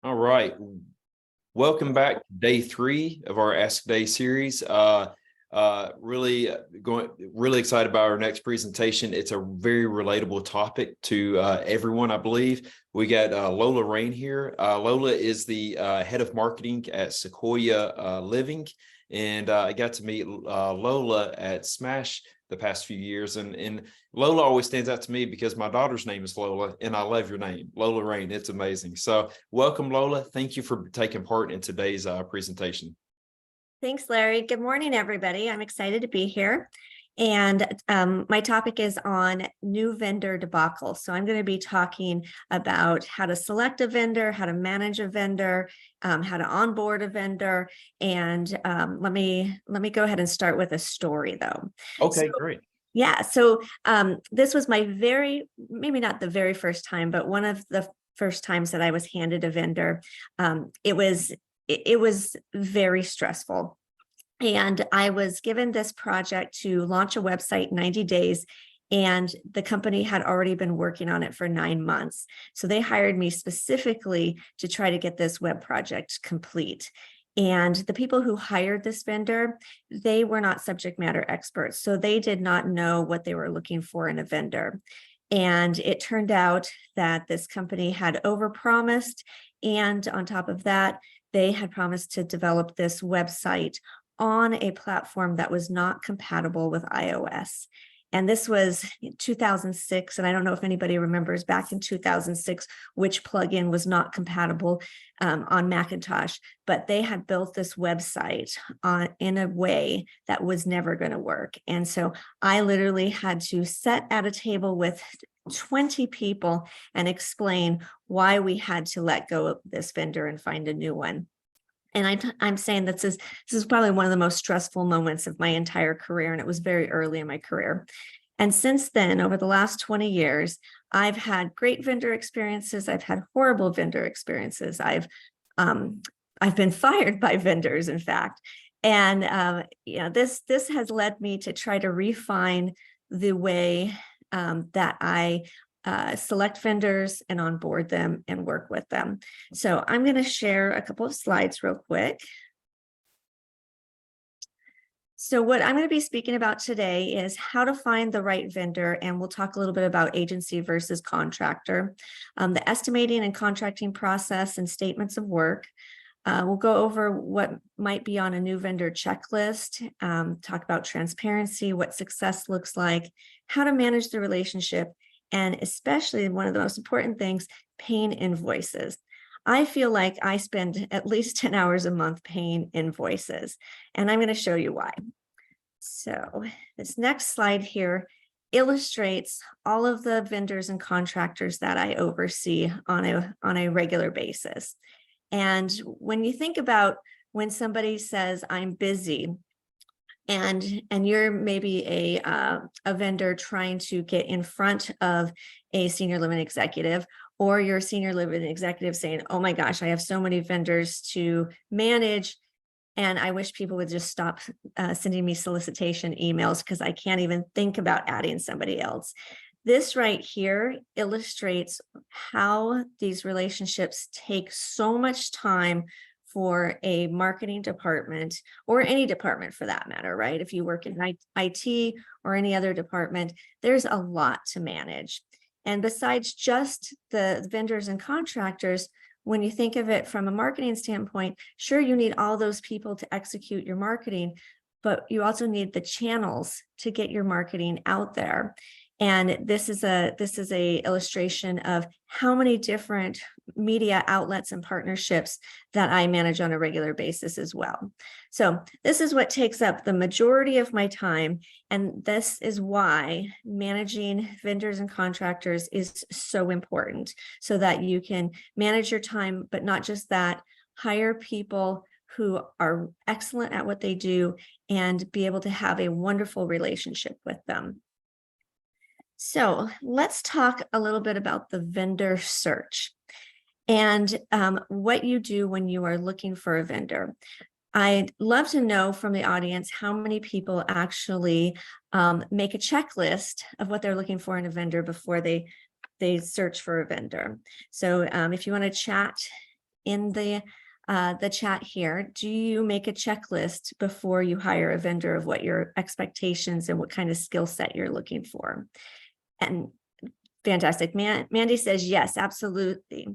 All right. Welcome back to day 3 of our Ask Day series. Really excited about our next presentation. It's a very relatable topic to everyone, I believe. We got Lola Rain here. Lola is the head of marketing at Sequoia Living, and I got to meet Lola at Smash the past few years, and Lola always stands out to me because my daughter's name is Lola, and I love your name, Lola Rain. It's amazing. So welcome, Lola. Thank you for taking part in today's presentation. Thanks, Larry. Good morning, everybody. I'm excited to be here. And my topic is on new vendor debacle. So I'm going to be talking about how to select a vendor, how to manage a vendor, how to onboard a vendor. And let me go ahead and start with a story, though. Okay, great. Yeah. So this was my maybe not the very first time, but one of the first times that I was handed a vendor. It was very stressful. And I was given this project to launch a website in 90 days, and the company had already been working on it for 9 months. So they hired me specifically to try to get this web project complete. And the people who hired this vendor, they were not subject matter experts. So they did not know what they were looking for in a vendor. And it turned out that this company had overpromised. And on top of that, they had promised to develop this website on a platform that was not compatible with iOS. And this was 2006. And I don't know if anybody remembers back in 2006, which plugin was not compatible on Macintosh, but they had built this website in a way that was never going to work. And so I literally had to sit at a table with 20 people and explain why we had to let go of this vendor and find a new one. And I'm saying that this is probably one of the most stressful moments of my entire career, and it was very early in my career. And since then, over the last 20 years, I've had great vendor experiences. I've had horrible vendor experiences. I've been fired by vendors, in fact. And this has led me to try to refine the way that I select vendors and onboard them and work with them. So I'm going to share a couple of slides real quick. So what I'm going to be speaking about today is how to find the right vendor, and we'll talk a little bit about agency versus contractor, the estimating and contracting process and statements of work. We'll go over what might be on a new vendor checklist, talk about transparency, what success looks like, how to manage the relationship, and especially one of the most important things, paying invoices. I feel like I spend at least 10 hours a month paying invoices, and I'm going to show you why. So this next slide here illustrates all of the vendors and contractors that I oversee on a regular basis. And when you think about when somebody says, I'm busy, and you're maybe a vendor trying to get in front of a senior living executive, or you're a senior living executive saying, oh my gosh, I have so many vendors to manage, and I wish people would just stop sending me solicitation emails because I can't even think about adding somebody else. This right here illustrates how these relationships take so much time for a marketing department, or any department for that matter, right? If you work in IT or any other department, there's a lot to manage. And besides just the vendors and contractors, when you think of it from a marketing standpoint, sure, you need all those people to execute your marketing, but you also need the channels to get your marketing out there. And this is a illustration of how many different media outlets and partnerships that I manage on a regular basis as well. So this is what takes up the majority of my time. And this is why managing vendors and contractors is so important, so that you can manage your time, but not just that, hire people who are excellent at what they do and be able to have a wonderful relationship with them. So let's talk a little bit about the vendor search and what you do when you are looking for a vendor. I'd love to know from the audience how many people actually make a checklist of what they're looking for in a vendor before they search for a vendor. So if you want to chat in the chat here. Do you make a checklist before you hire a vendor of what your expectations and what kind of skill set you're looking for? And fantastic. Mandy says, yes, absolutely.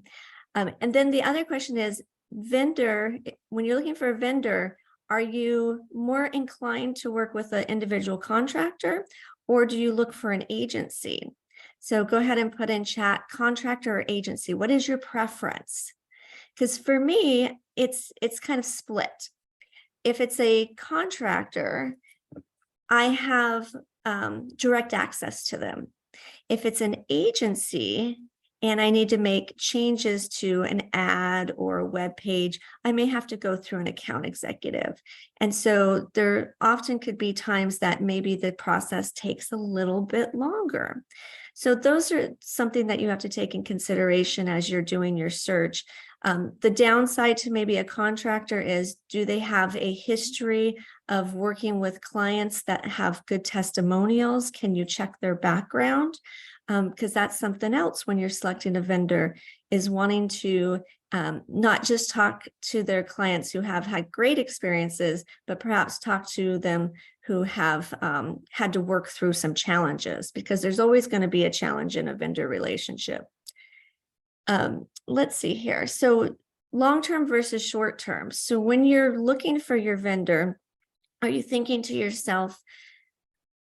And then the other question is, vendor, when you're looking for a vendor, are you more inclined to work with an individual contractor, or do you look for an agency? So go ahead and put in chat, contractor or agency. What is your preference? Because for me, it's kind of split. If it's a contractor, I have direct access to them. If it's an agency and I need to make changes to an ad or a web page, I may have to go through an account executive. And so there often could be times that maybe the process takes a little bit longer. So those are something that you have to take in consideration as you're doing your search. The downside to maybe a contractor is, do they have a history of working with clients that have good testimonials? Can you check their background? Because that's something else when you're selecting a vendor, is wanting to not just talk to their clients who have had great experiences, but perhaps talk to them who have had to work through some challenges, because there's always going to be a challenge in a vendor relationship. Let's see here. So long-term versus short-term. So when you're looking for your vendor, are you thinking to yourself,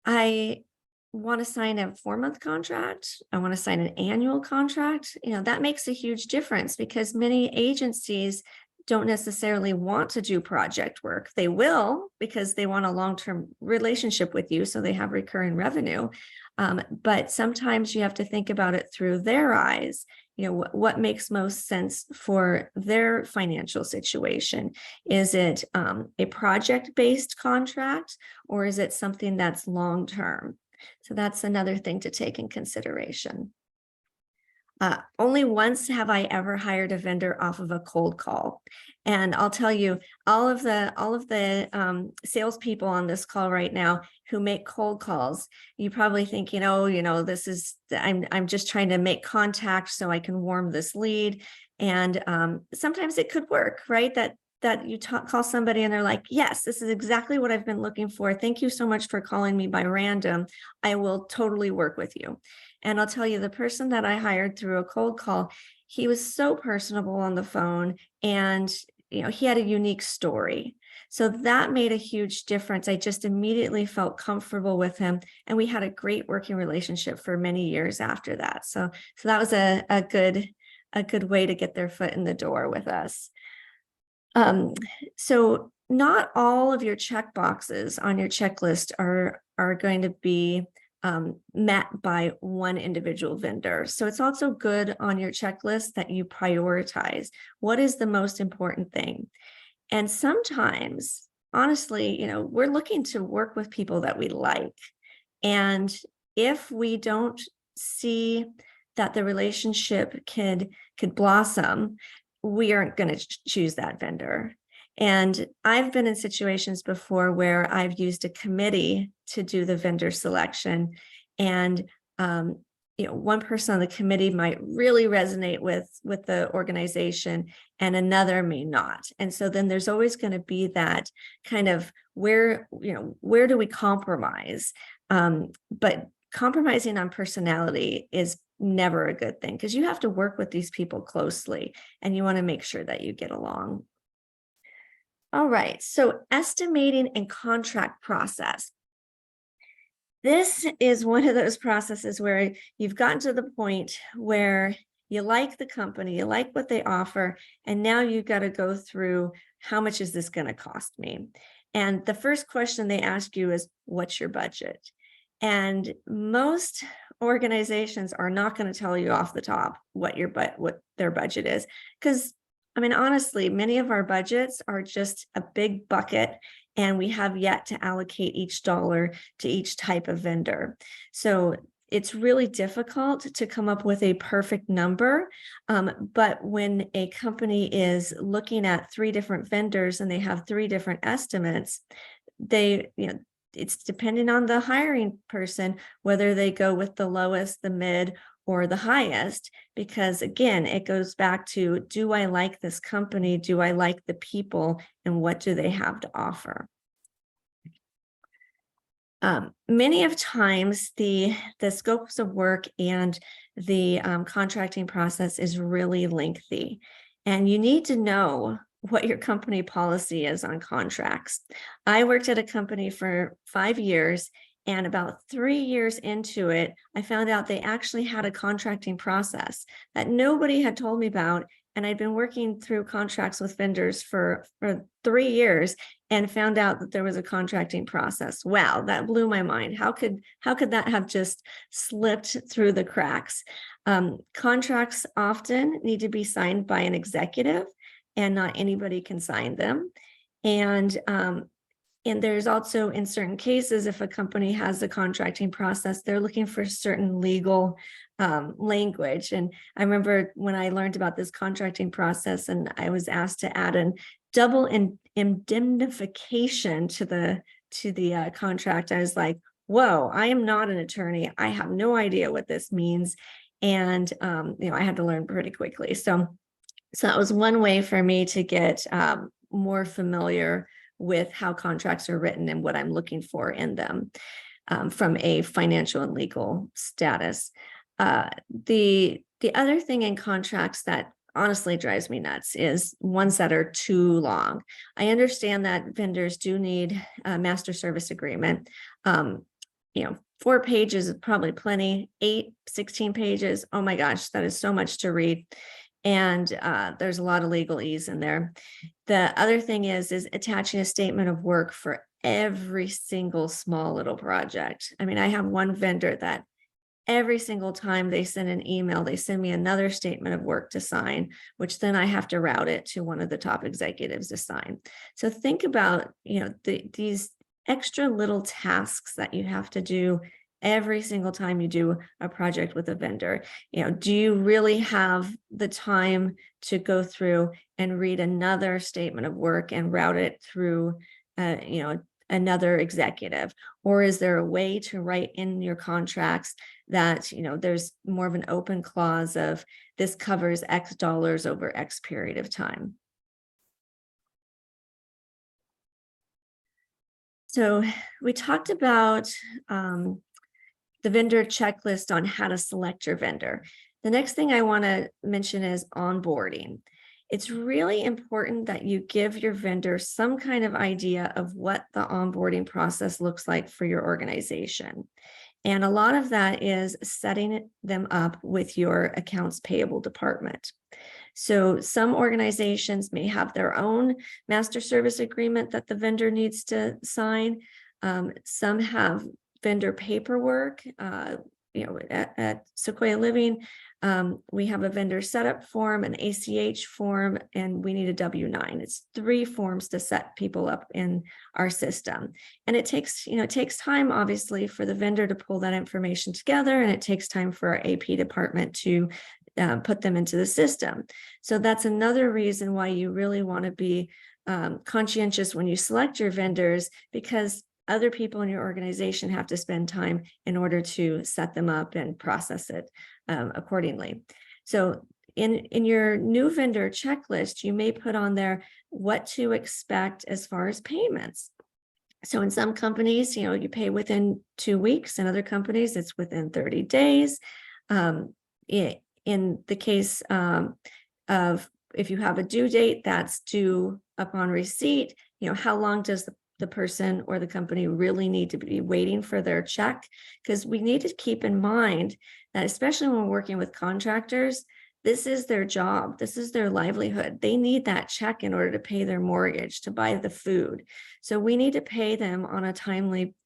I want to sign a 4-month contract, I want to sign an annual contract? That makes a huge difference, because many agencies don't necessarily want to do project work. They will, because they want a long-term relationship with you, so they have recurring revenue. But sometimes you have to think about it through their eyes. What makes most sense for their financial situation? Is it a project-based contract, or is it something that's long-term? So that's another thing to take in consideration. Only once have I ever hired a vendor off of a cold call. And I'll tell you, all of the salespeople on this call right now who make cold calls, you're probably thinking, oh, I'm just trying to make contact so I can warm this lead. And sometimes it could work, right? That you call somebody and they're like, yes, this is exactly what I've been looking for. Thank you so much for calling me by random. I will totally work with you. And I'll tell you, the person that I hired through a cold call, he was so personable on the phone, and he had a unique story. So that made a huge difference. I just immediately felt comfortable with him, and we had a great working relationship for many years after that. So that was a good way to get their foot in the door with us. So not all of your check boxes on your checklist are going to be met by one individual vendor. So it's also good on your checklist that you prioritize what is the most important thing. And sometimes, honestly, we're looking to work with people that we like. And if we don't see that the relationship could blossom, we aren't going to choose that vendor. And I've been in situations before where I've used a committee to do the vendor selection. And one person on the committee might really resonate with the organization, and another may not. And so then there's always going to be that kind of where do we compromise? But compromising on personality is never a good thing, because you have to work with these people closely and you want to make sure that you get along. All right, so estimating and contract process. This is one of those processes where you've gotten to the point where you like the company, you like what they offer, and now you've got to go through, how much is this going to cost me? And the first question they ask you is, what's your budget? And most organizations are not going to tell you off the top what their budget is, because honestly, many of our budgets are just a big bucket, and we have yet to allocate each dollar to each type of vendor. So it's really difficult to come up with a perfect number. But when a company is looking at 3 different vendors and they have 3 different estimates, it's depending on the hiring person, whether they go with the lowest, the mid, or the highest, because again, it goes back to, do I like this company? Do I like the people? And what do they have to offer? Many of times the scopes of work and the contracting process is really lengthy, and you need to know what your company policy is on contracts. I worked at a company for 5 years, and about 3 years into it, I found out they actually had a contracting process that nobody had told me about. And I'd been working through contracts with vendors for 3 years and found out that there was a contracting process. Wow, that blew my mind. How could that have just slipped through the cracks? Contracts often need to be signed by an executive, and not anybody can sign them. And there's also, in certain cases, if a company has a contracting process, they're looking for certain legal language. And I remember when I learned about this contracting process and I was asked to add in double indemnification to the contract, I was like, whoa, I am not an attorney. I have no idea what this means. And I had to learn pretty quickly. So that was one way for me to get more familiar with how contracts are written and what I'm looking for in them from a financial and legal status. The other thing in contracts that honestly drives me nuts is ones that are too long. I understand that vendors do need a master service agreement. 4 pages is probably plenty. 8, 16 pages. Oh my gosh, that is so much to read. And there's a lot of legalese in there. The other thing is attaching a statement of work for every single small little project. I mean, I have one vendor that every single time they send an email, they send me another statement of work to sign, which then I have to route it to one of the top executives to sign. So think about, these extra little tasks that you have to do every single time you do a project with a vendor. Do you really have the time to go through and read another statement of work and route it through, another executive? Or is there a way to write in your contracts that, there's more of an open clause of this covers X dollars over X period of time? So we talked about the vendor checklist on how to select your vendor. The next thing I want to mention is onboarding. It's really important that you give your vendor some kind of idea of what the onboarding process looks like for your organization. And a lot of that is setting them up with your accounts payable department. So some organizations may have their own master service agreement that the vendor needs to sign. Some have vendor paperwork. At Sequoia Living, we have a vendor setup form, an ACH form, and we need a W-9. It's 3 forms to set people up in our system. And it takes time, obviously, for the vendor to pull that information together, and it takes time for our AP department to put them into the system. So that's another reason why you really want to be conscientious when you select your vendors, because other people in your organization have to spend time in order to set them up and process it accordingly. So in your new vendor checklist, you may put on there what to expect as far as payments. So in some companies, you pay within 2 weeks. In other companies, it's within 30 days. In the case of if you have a due date that's due upon receipt, how long does the person or the company really need to be waiting for their check? Because we need to keep in mind that, especially when we're working with contractors, this is their job. This is their livelihood. They need that check in order to pay their mortgage, to buy the food. So we need to pay them on a timely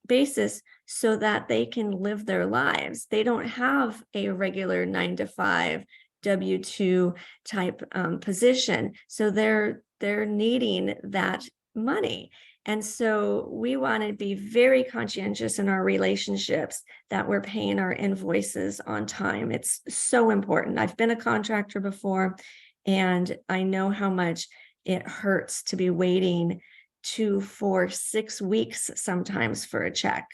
basis so that they can live their lives. They don't have a regular 9-to-5 W-2 type position. So they're needing that money. And so we want to be very conscientious in our relationships that we're paying our invoices on time. It's so important. I've been a contractor before, and I know how much it hurts to be waiting 2, 4, 6 weeks sometimes for a check,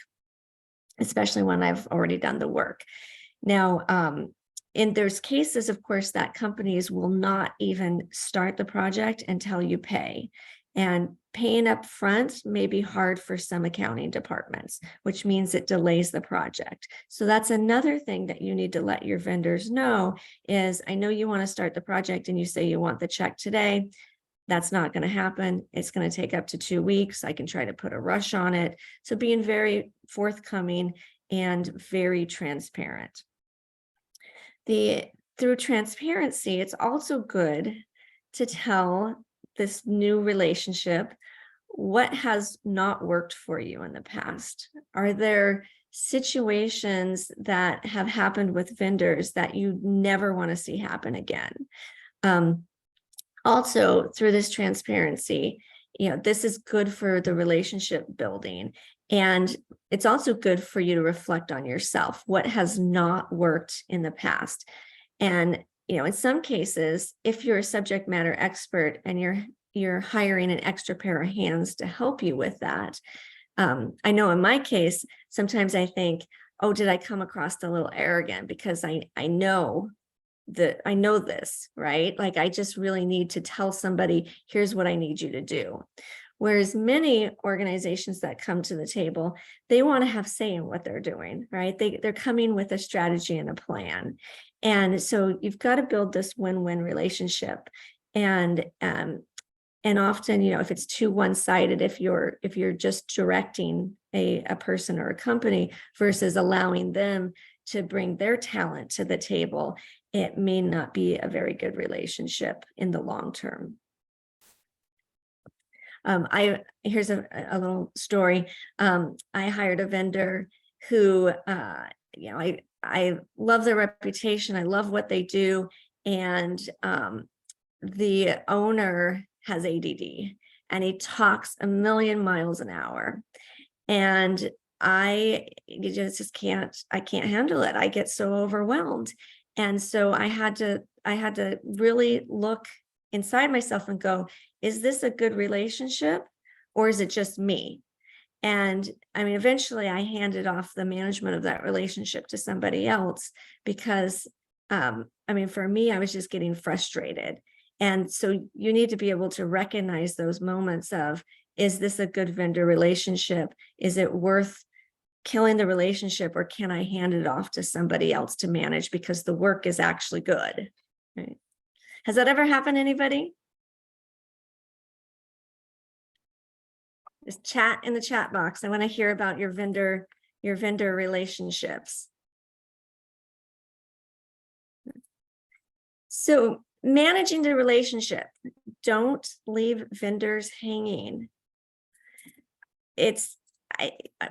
especially when I've already done the work. Now, and there's cases, of course, that companies will not even start the project until you pay. And paying up front may be hard for some accounting departments, which means it delays the project. So that's another thing that you need to let your vendors know is, I know you want to start the project and you say you want the check today. That's not going to happen. It's going to take up to 2 weeks. I can try to put a rush on it. So being very forthcoming and very transparent. Through transparency, it's also good to tell this new relationship what has not worked for you in the past. Are there situations that have happened with vendors that you never want to see happen again? Also, through this transparency, this is good for the relationship building. And it's also good for you to reflect on yourself. What has not worked in the past? And, in some cases, if you're a subject matter expert and you're hiring an extra pair of hands to help you with that. I know in my case, sometimes I think, oh, did I come across a little arrogant because I know this, right? Like, I just really need to tell somebody, here's what I need you to do. Whereas many organizations that come to the table, they want to have say in what they're doing, right? They're coming with a strategy and a plan. And so you've got to build this win-win relationship. And often, if it's too one-sided, if you're just directing a person or a company versus allowing them to bring their talent to the table, it may not be a very good relationship in the long term. Here's a little story. I hired a vendor who, I love their reputation. I love what they do. And the owner has ADD and he talks a million miles an hour. And I can't handle it. I get so overwhelmed. And so I had to really look inside myself and go, is this a good relationship or is it just me? And I mean, eventually I handed off the management of that relationship to somebody else because, for me, I was just getting frustrated. And so you need to be able to recognize those moments of, is this a good vendor relationship? Is it worth killing the relationship, or can I hand it off to somebody else to manage because the work is actually good? Right? Has that ever happened to anybody? Just chat in the chat box. I want to hear about your vendor relationships. So managing the relationship, don't leave vendors hanging.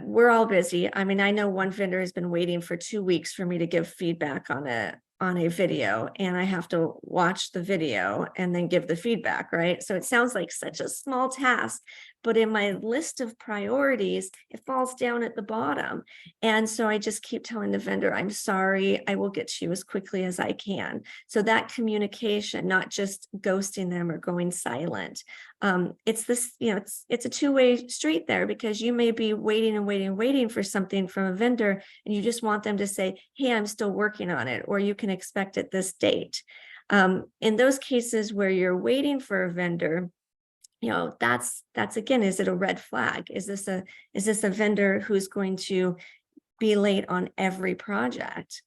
We're all busy. I mean, I know one vendor has been waiting for 2 weeks for me to give feedback on a video, and I have to watch the video and then give the feedback, right? So it sounds like such a small task, but in my list of priorities, it falls down at the bottom. And so I just keep telling the vendor, I'm sorry, I will get to you as quickly as I can. So that communication, not just ghosting them or going silent. It's this, it's a two-way street there, because you may be waiting for something from a vendor and you just want them to say, hey, I'm still working on it, or you can expect it this date. In those cases where you're waiting for a vendor, that's again, is it a red flag? Is this a vendor who's going to be late on every project?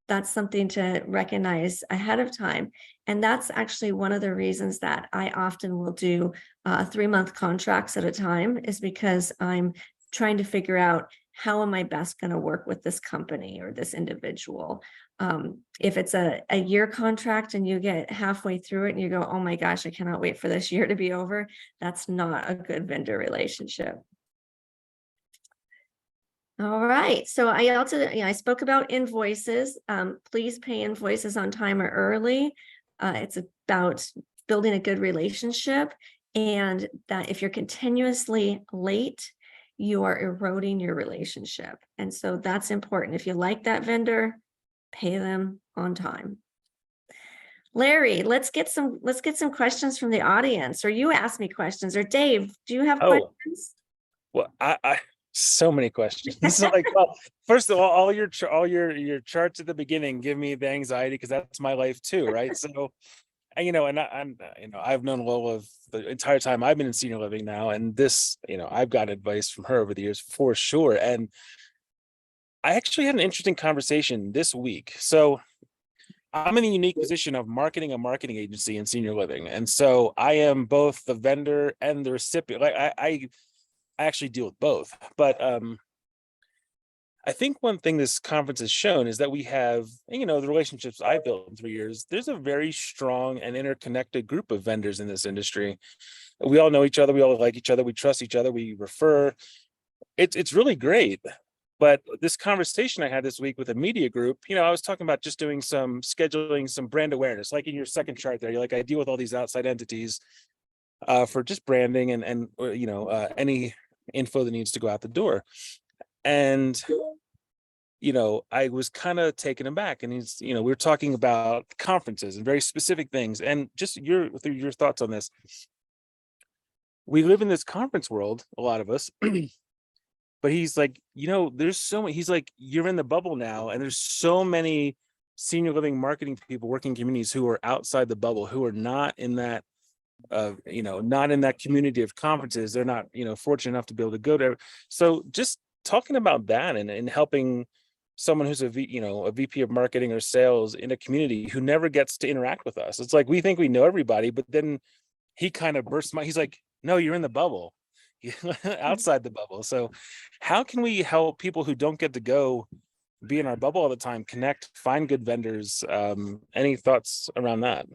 That's something to recognize ahead of time. And that's actually one of the reasons that I often will do 3-month contracts at a time, is because I'm trying to figure out, how am I best going to work with this company or this individual? If it's a year contract and you get halfway through it and you go, oh my gosh, I cannot wait for this year to be over, that's not a good vendor relationship. All right. So I also, I spoke about invoices. Please pay invoices on time or early. It's about building a good relationship, and that if you're continuously late, you are eroding your relationship. And so that's important. If you like that vendor, pay them on time. Larry, let's get some questions from the audience, or you ask me questions, or Dave, do you have questions? Well, So many questions. So like, well, first of all your charts at the beginning give me the anxiety because that's my life too, right? So, and, I'm I've known Lola the entire time I've been in senior living now, and this, I've got advice from her over the years for sure. And I actually had an interesting conversation this week. So I'm in a unique position of marketing a marketing agency in senior living, and so I am both the vendor and the recipient. Like I actually deal with both, but I think one thing this conference has shown is that we have, the relationships I built in 3 years. There's a very strong and interconnected group of vendors in this industry. We all know each other. We all like each other. We trust each other. We refer. It's really great. But this conversation I had this week with a media group, I was talking about just doing some scheduling, some brand awareness, like in your second chart there. You're like, I deal with all these outside entities for just branding and any info that needs to go out the door. And I was kind of taken aback, and we were talking about conferences and very specific things, and just your thoughts on this. We live in this conference world, a lot of us, but he's like, there's so many. He's like, you're in the bubble now, and there's so many senior living marketing people working in communities who are outside the bubble, who are not in that, not in that community of conferences. They're not, fortunate enough to be able to go there. So just talking about that and helping someone who's a VP of marketing or sales in a community who never gets to interact with us. It's like, we think we know everybody, but then he kind of bursts he's like, no, you're in the bubble, outside the bubble. So how can we help people who don't get to go be in our bubble all the time, connect, find good vendors? Any thoughts around that?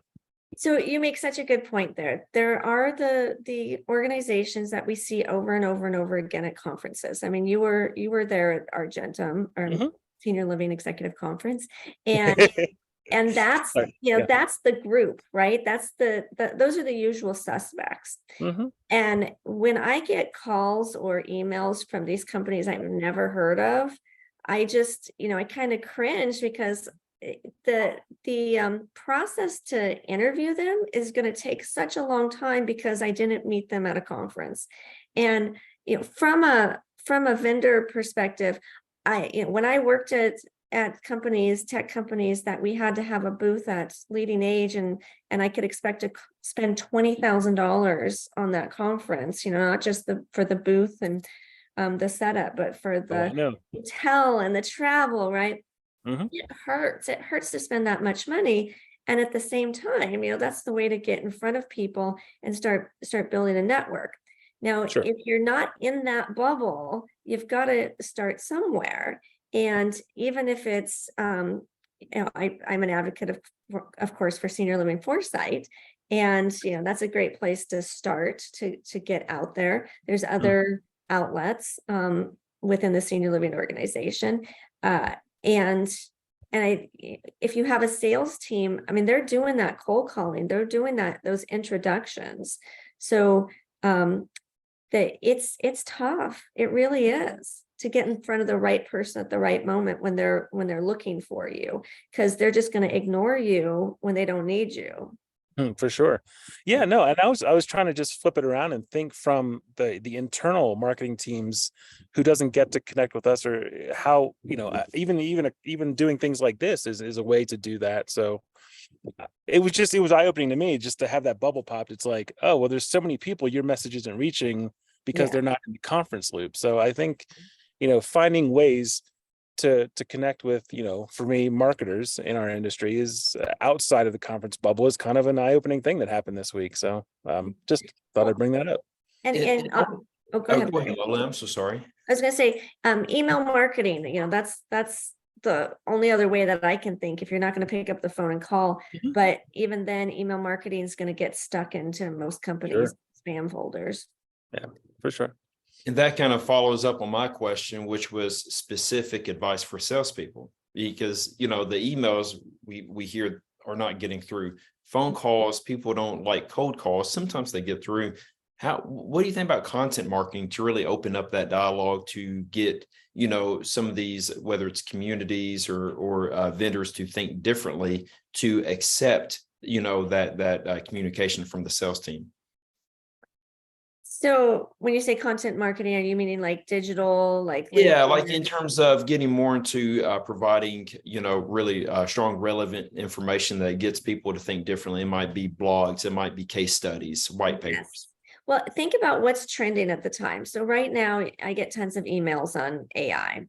So you make such a good point there. There are the organizations that we see over and over and over again at conferences. I mean, you were there at Argentum, or Senior Living Executive Conference, and that's that's the group, right? That's those are the usual suspects. And when I get calls or emails from these companies I've never heard of, I just, I kind of cringe, because the process to interview them is going to take such a long time because I didn't meet them at a conference. And from a vendor perspective, when I worked at companies, tech companies, that we had to have a booth at Leading Age, and I could expect to spend $20,000 on that conference, not just for the booth and the setup, but for the hotel and the travel, right? It hurts to spend that much money. And at the same time, that's the way to get in front of people and start building a network. Now, if you're not in that bubble, you've got to start somewhere. And even if it's, I'm an advocate of course, for senior living foresight. And, that's a great place to start to get out there. There's other outlets within the senior living organization. And if you have a sales team, I mean, they're doing that cold calling, they're doing those introductions. So it's tough. It really is, to get in front of the right person at the right moment when they're looking for you, because they're just going to ignore you when they don't need you. For sure. Yeah, no. And I was trying to just flip it around and think from the internal marketing teams who doesn't get to connect with us, or how, even doing things like this is a way to do that. So it was eye-opening to me just to have that bubble popped. It's like, oh, well, there's so many people your message isn't reaching because they're not in the conference loop. So I think, finding ways to connect with, for me, marketers in our industry is outside of the conference bubble is kind of an eye-opening thing that happened this week. So just thought I'd bring that up. Go ahead. Go ahead, Lola. I'm so sorry. I was going to say, email marketing, that's the only other way that I can think, if you're not going to pick up the phone and call. But even then, email marketing is going to get stuck into most companies' spam folders. Yeah, for sure. And that kind of follows up on my question, which was specific advice for salespeople, because, the emails we hear are not getting through. Phone calls, people don't like cold calls. Sometimes they get through. What do you think about content marketing to really open up that dialogue to get, some of these, whether it's communities or vendors, to think differently, to accept, that communication from the sales team? So when you say content marketing, are you meaning like digital, like? Yeah, LinkedIn like in or- terms of getting more into providing, really strong, relevant information that gets people to think differently. It might be blogs, it might be case studies, white papers. Yes. Well, think about what's trending at the time. So right now I get tons of emails on AI.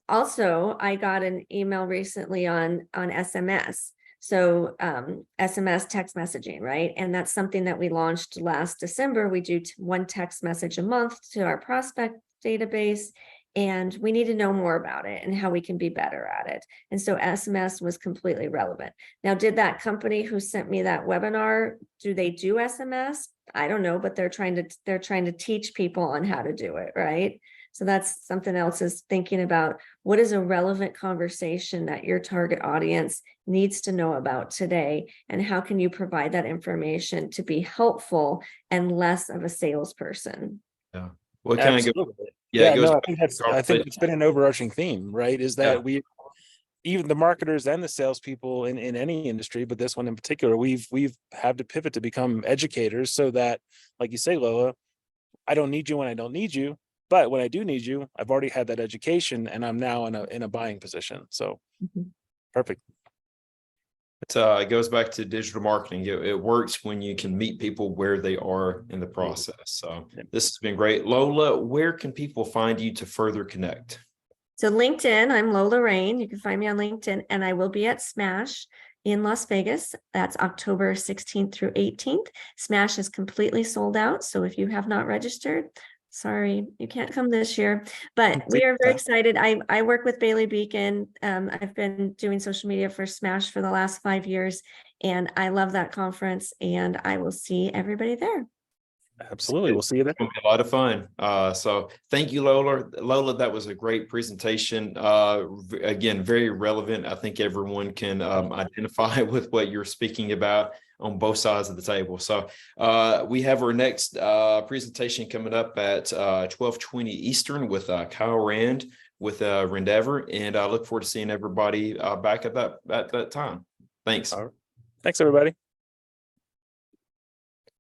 Also, I got an email recently on SMS. So SMS text messaging, right? And that's something that we launched last December. We do one text message a month to our prospect database, and we need to know more about it and how we can be better at it. And so SMS was completely relevant. Now, did that company who sent me that webinar, do they do SMS? I don't know, but they're trying to teach people on how to do it, right? So that's something else, is thinking about what is a relevant conversation that your target audience needs to know about today, and how can you provide that information to be helpful and less of a salesperson. Yeah. Well, kind of Absolutely. yeah, it Yeah, goes no, back to the I think it's been an overarching theme, right? Is that Yeah. even the marketers and the salespeople in any industry, but this one in particular, we've had to pivot to become educators, so that, like you say, Lola, I don't need you when I don't need you, but when I do need you, I've already had that education and I'm now in a buying position. So perfect. It goes back to digital marketing. It works when you can meet people where they are in the process. So this has been great. Lola, where can people find you to further connect? So LinkedIn, I'm Lola Rain. You can find me on LinkedIn, and I will be at Smash in Las Vegas. That's October 16th through 18th. Smash is completely sold out. So if you have not registered, sorry, you can't come this year, but we are very excited. I work with Bailey Beacon. I've been doing social media for Smash for the last 5 years, and I love that conference, and I will see everybody there. Absolutely. We'll see you there. It's gonna be a lot of fun. So thank you, Lola. Lola, that was a great presentation. Again, very relevant. I think everyone can identify with what you're speaking about on both sides of the table. So we have our next presentation coming up at 12:20 Eastern with Kyle Rand with Rendeavor, and I look forward to seeing everybody back at that time. Thanks. All right. Thanks, everybody.